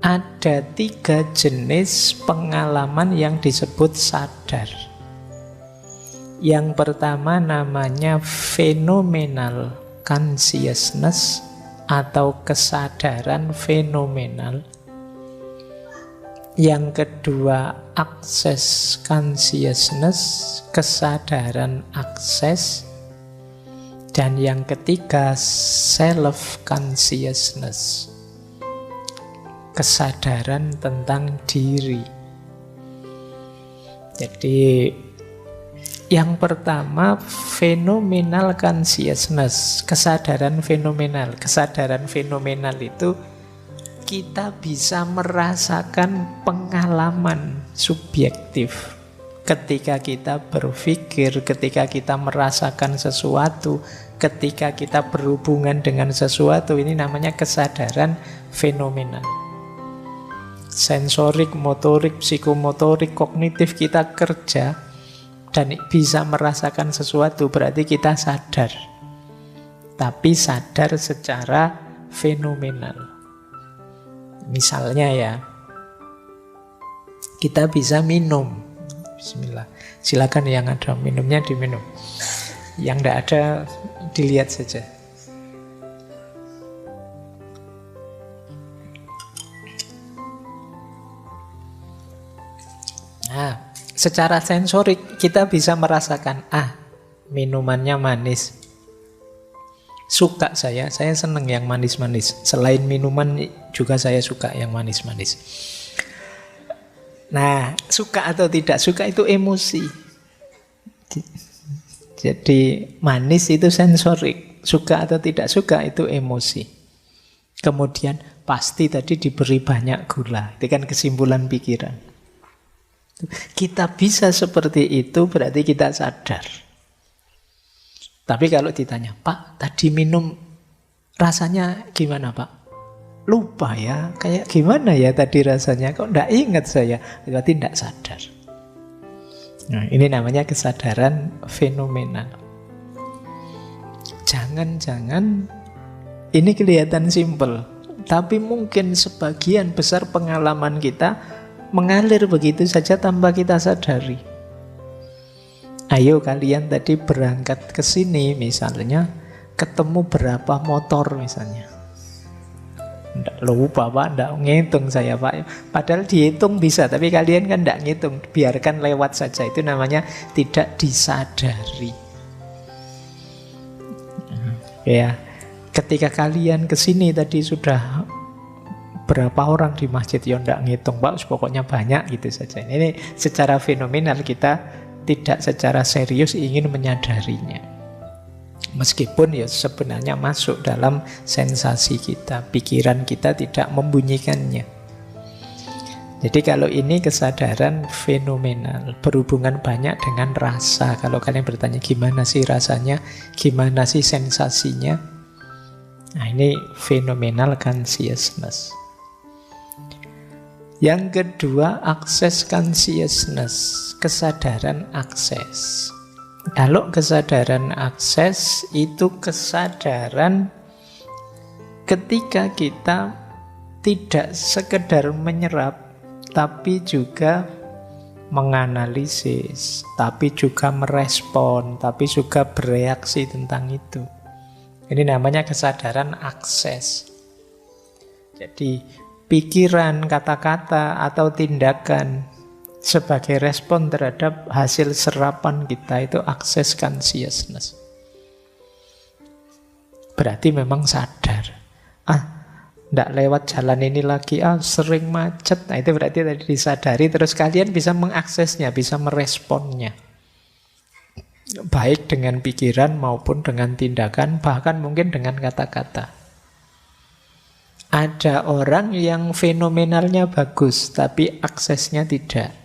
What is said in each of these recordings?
ada 3 jenis pengalaman yang disebut sadar. Yang pertama namanya phenomenal consciousness atau kesadaran fenomenal. Yang kedua access consciousness, kesadaran akses. Dan yang ketiga self consciousness, kesadaran tentang diri. Jadi yang pertama phenomenal consciousness, kesadaran fenomenal. Kesadaran fenomenal itu kita bisa merasakan pengalaman subjektif ketika kita berpikir, ketika kita merasakan sesuatu, ketika kita berhubungan dengan sesuatu. Ini namanya kesadaran fenomenal. Sensorik, motorik, psikomotorik, kognitif kita kerja dan bisa merasakan sesuatu, berarti kita sadar. Tapi sadar secara fenomenal. Misalnya ya, kita bisa minum. Bismillah. Silakan yang ada minumnya diminum. Yang tidak ada dilihat saja. Nah, secara sensorik kita bisa merasakan, minumannya manis. Suka saya senang yang manis-manis. Selain minuman juga saya suka yang manis-manis. Nah, suka atau tidak suka itu emosi. Jadi manis itu sensorik, suka atau tidak suka itu emosi. Kemudian pasti tadi diberi banyak gula, itu kan kesimpulan pikiran. Kita bisa seperti itu berarti kita sadar. Tapi kalau ditanya, Pak, tadi minum rasanya gimana, Pak? Lupa ya, kayak gimana ya tadi rasanya, kok enggak ingat saya, berarti enggak sadar. Nah, ini namanya kesadaran fenomenal. Jangan-jangan ini kelihatan simpel, tapi mungkin sebagian besar pengalaman kita mengalir begitu saja tanpa kita sadari. Ayo kalian tadi berangkat ke sini misalnya, ketemu berapa motor misalnya. Nggak lupa Pak, nggak ngitung saya Pak. Padahal dihitung bisa, tapi kalian kan nggak ngitung, biarkan lewat saja. Itu namanya tidak disadari. Ya, ketika kalian kesini tadi sudah berapa orang di masjid, ya nggak ngitung Pak, pokoknya banyak gitu saja. Ini secara fenomenal kita tidak secara serius ingin menyadarinya. Meskipun ya sebenarnya masuk dalam sensasi kita, pikiran kita tidak membunyikannya. Jadi kalau ini kesadaran fenomenal, berhubungan banyak dengan rasa. Kalau kalian bertanya gimana sih rasanya, gimana sih sensasinya, nah ini phenomenal consciousness. Yang kedua, access consciousness, kesadaran akses. Kalau kesadaran akses itu kesadaran ketika kita tidak sekedar menyerap, tapi juga menganalisis, tapi juga merespon, tapi juga bereaksi tentang itu. Ini namanya kesadaran akses. Jadi pikiran, kata-kata, atau tindakan sebagai respon terhadap hasil serapan kita itu access consciousness. Berarti memang sadar. Nggak lewat jalan ini lagi, sering macet. Nah itu berarti tadi disadari, terus kalian bisa mengaksesnya, bisa meresponnya. Baik dengan pikiran maupun dengan tindakan, bahkan mungkin dengan kata-kata. Ada orang yang fenomenalnya bagus, tapi aksesnya tidak.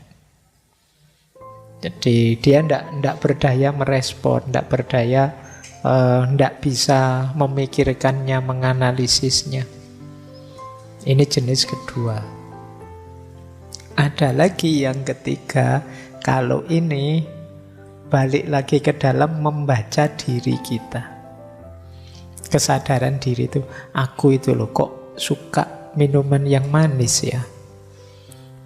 Jadi dia tidak berdaya merespon, tidak berdaya, tidak bisa memikirkannya, menganalisisnya. Ini jenis kedua. Ada lagi yang ketiga, kalau ini balik lagi ke dalam membaca diri kita. Kesadaran diri itu, aku itu loh kok suka minuman yang manis ya.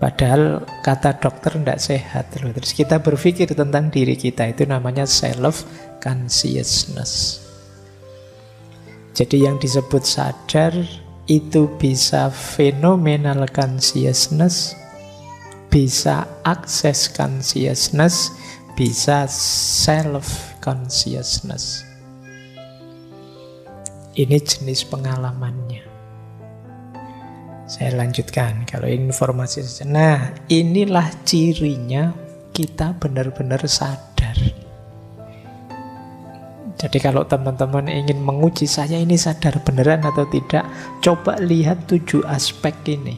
Padahal kata dokter tidak sehat loh. Terus kita berpikir tentang diri kita, itu namanya self-consciousness. Jadi yang disebut sadar itu bisa phenomenal consciousness, bisa access consciousness, bisa self-consciousness. Ini jenis pengalamannya. Saya lanjutkan, kalau informasi. Nah, inilah cirinya kita benar-benar sadar. Jadi kalau teman-teman ingin menguji saya ini sadar beneran atau tidak, coba lihat 7 aspek ini.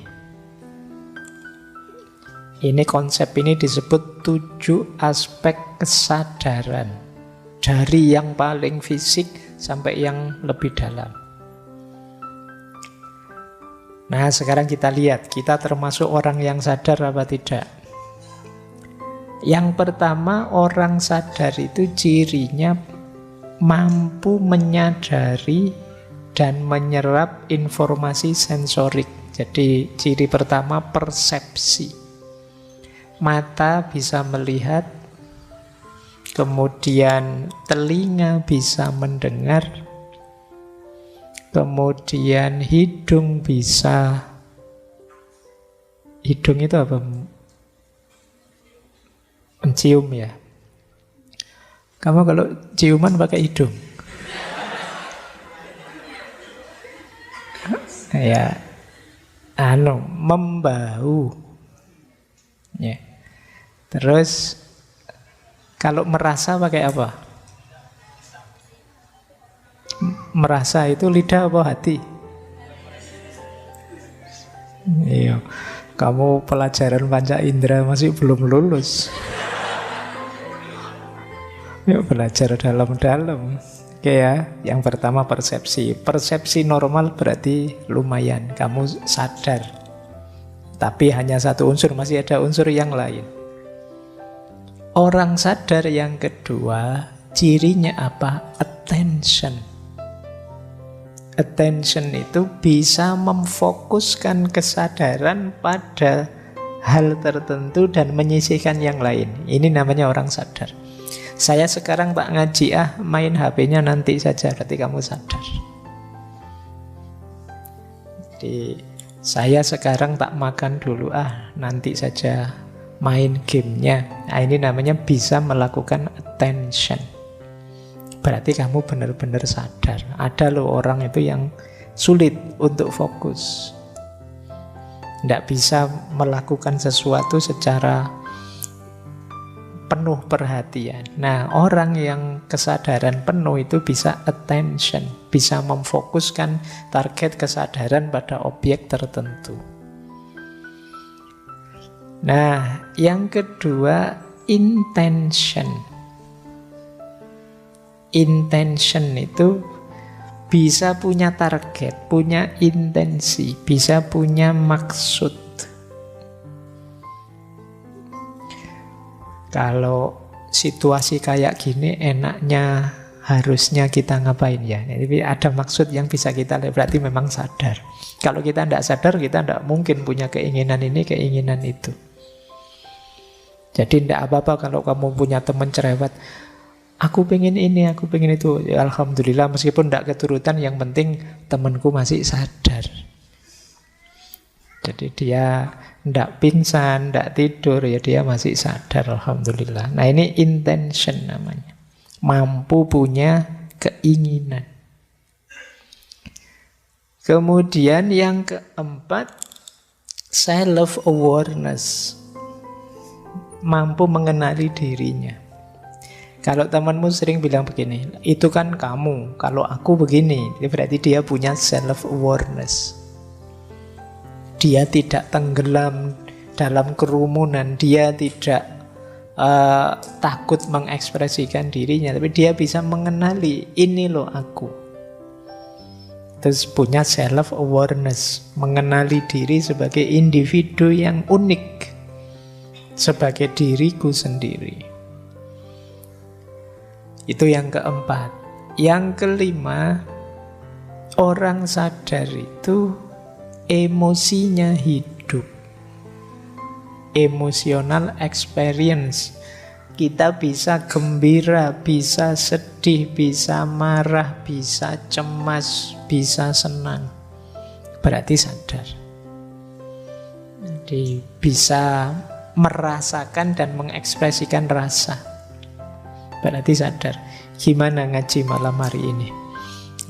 Ini konsep ini disebut 7 aspek kesadaran. Dari yang paling fisik sampai yang lebih dalam. Nah, sekarang kita lihat, kita termasuk orang yang sadar apa tidak. Yang pertama, orang sadar itu cirinya mampu menyadari dan menyerap informasi sensorik. Jadi ciri pertama persepsi. Mata bisa melihat, kemudian telinga bisa mendengar, kemudian hidung bisa, hidung itu apa? Mencium ya. Kamu kalau ciuman pakai hidung? Ya, membau. Ya. Terus kalau merasa pakai apa? Merasa itu lidah apa hati? Iya. Kamu pelajaran panca indera masih belum lulus. Yuk belajar dalam-dalam. Oke ya, yang pertama persepsi. Persepsi normal berarti lumayan, kamu sadar. Tapi hanya satu unsur, masih ada unsur yang lain. Orang sadar yang kedua, cirinya apa? Attention. Attention itu bisa memfokuskan kesadaran pada hal tertentu dan menyisihkan yang lain. Ini namanya orang sadar. Saya sekarang tak ngaji, main HP-nya nanti saja, berarti kamu sadar. Jadi saya sekarang tak makan dulu, nanti saja main gamenya. Nah, ini namanya bisa melakukan attention. Berarti kamu benar-benar sadar. Ada loh orang itu yang sulit untuk fokus, tidak bisa melakukan sesuatu secara penuh perhatian. Nah, orang yang kesadaran penuh itu bisa attention, bisa memfokuskan target kesadaran pada objek tertentu. Nah, yang kedua, intention. Intention itu bisa punya target, punya intensi, bisa punya maksud. Kalau situasi kayak gini enaknya harusnya kita ngapain ya? Jadi ada maksud yang bisa kita lihat, berarti memang sadar. Kalau kita tidak sadar, kita tidak mungkin punya keinginan ini, keinginan itu. Jadi tidak apa-apa kalau kamu punya teman cerewet, aku pengen ini, aku pengen itu. Ya, alhamdulillah, meskipun tidak keturutan, yang penting temanku masih sadar. Jadi dia tidak pingsan, tidak tidur, ya dia masih sadar, alhamdulillah. Nah, ini intention namanya. Mampu punya keinginan. Kemudian yang keempat, self-awareness. Mampu mengenali dirinya. Kalau temanmu sering bilang begini, itu kan kamu, kalau aku begini, berarti dia punya self-awareness. Dia tidak tenggelam dalam kerumunan, dia tidak takut mengekspresikan dirinya, tapi dia bisa mengenali, ini loh aku. Terus punya self-awareness, mengenali diri sebagai individu yang unik, sebagai diriku sendiri. Itu yang keempat. Yang kelima, orang sadar itu emosinya hidup. Emotional experience. Kita bisa gembira, bisa sedih, bisa marah, bisa cemas, bisa senang. Berarti sadar. Jadi bisa merasakan dan mengekspresikan rasa. Berarti sadar. Gimana ngaji malam hari ini?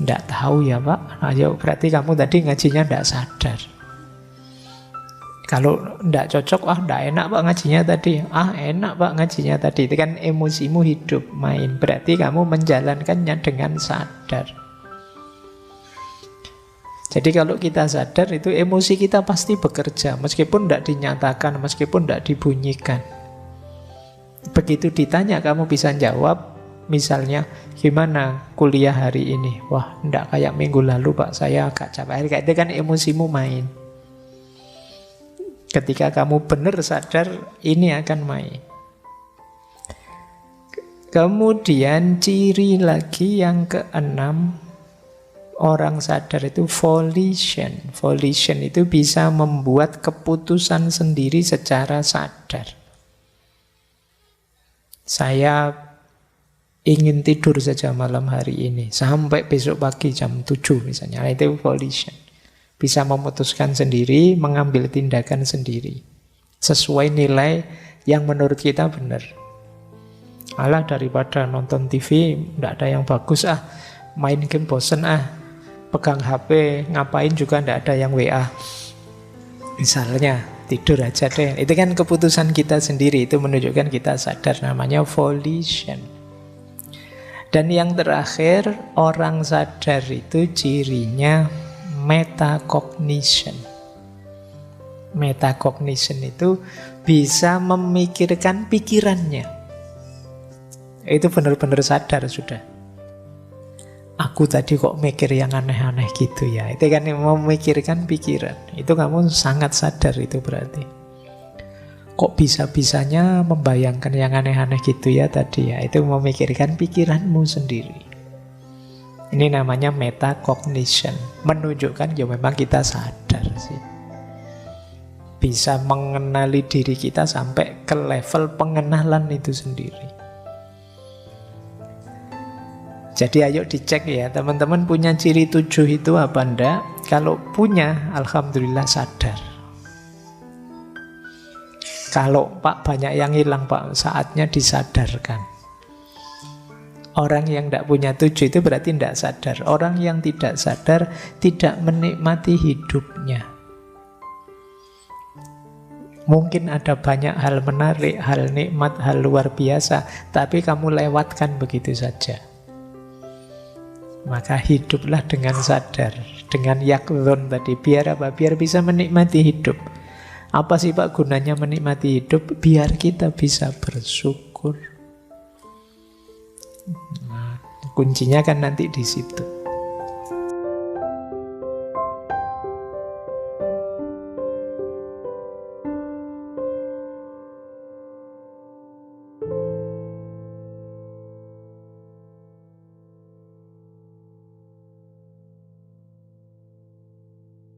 Nggak tahu ya Pak. Ayo, berarti kamu tadi ngajinya nggak sadar. Kalau nggak cocok, nggak enak Pak ngajinya tadi. Enak Pak ngajinya tadi. Itu kan emosimu hidup, main. Berarti kamu menjalankannya dengan sadar. Jadi kalau kita sadar, itu emosi kita pasti bekerja. Meskipun nggak dinyatakan, meskipun nggak dibunyikan. Begitu ditanya, kamu bisa jawab. Misalnya, gimana kuliah hari ini? Wah, nggak kayak minggu lalu Pak, saya agak capek. Kayak itu kan emosimu main. Ketika kamu benar sadar, ini akan main. Kemudian ciri lagi yang keenam, orang sadar itu volition. Volition itu bisa membuat keputusan sendiri secara sadar. Saya ingin tidur saja malam hari ini, sampai besok pagi jam 7 misalnya. Itu volition. Bisa memutuskan sendiri, mengambil tindakan sendiri. Sesuai nilai yang menurut kita benar. Alah, daripada nonton TV, tidak ada yang bagus main game bosen pegang HP, ngapain juga tidak ada yang WA. Misalnya, tidur aja deh. Itu kan keputusan kita sendiri, itu menunjukkan kita sadar, namanya volition. Dan yang terakhir, orang sadar itu cirinya metacognition. Metacognition itu bisa memikirkan pikirannya. Itu benar-benar sadar sudah. Aku tadi kok mikir yang aneh-aneh gitu ya. Itu kan memikirkan pikiran. Itu kamu sangat sadar itu berarti. Kok bisa-bisanya membayangkan yang aneh-aneh gitu ya tadi ya. Itu memikirkan pikiranmu sendiri. Ini namanya metacognition. Menunjukkan ya memang kita sadar sih. Bisa mengenali diri kita sampai ke level pengenalan itu sendiri. Jadi ayo dicek ya, teman-teman punya ciri 7 itu apa enggak? Kalau punya, alhamdulillah sadar. Kalau Pak banyak yang hilang Pak, saatnya disadarkan. Orang yang tidak punya 7 itu berarti tidak sadar. Orang yang tidak sadar tidak menikmati hidupnya. Mungkin ada banyak hal menarik, hal nikmat, hal luar biasa, tapi kamu lewatkan begitu saja. Maka hiduplah dengan sadar, dengan yakzon tadi. Biar apa? Biar bisa menikmati hidup. Apa sih Pak gunanya menikmati hidup? Biar kita bisa bersyukur. Nah, kuncinya kan nanti di situ.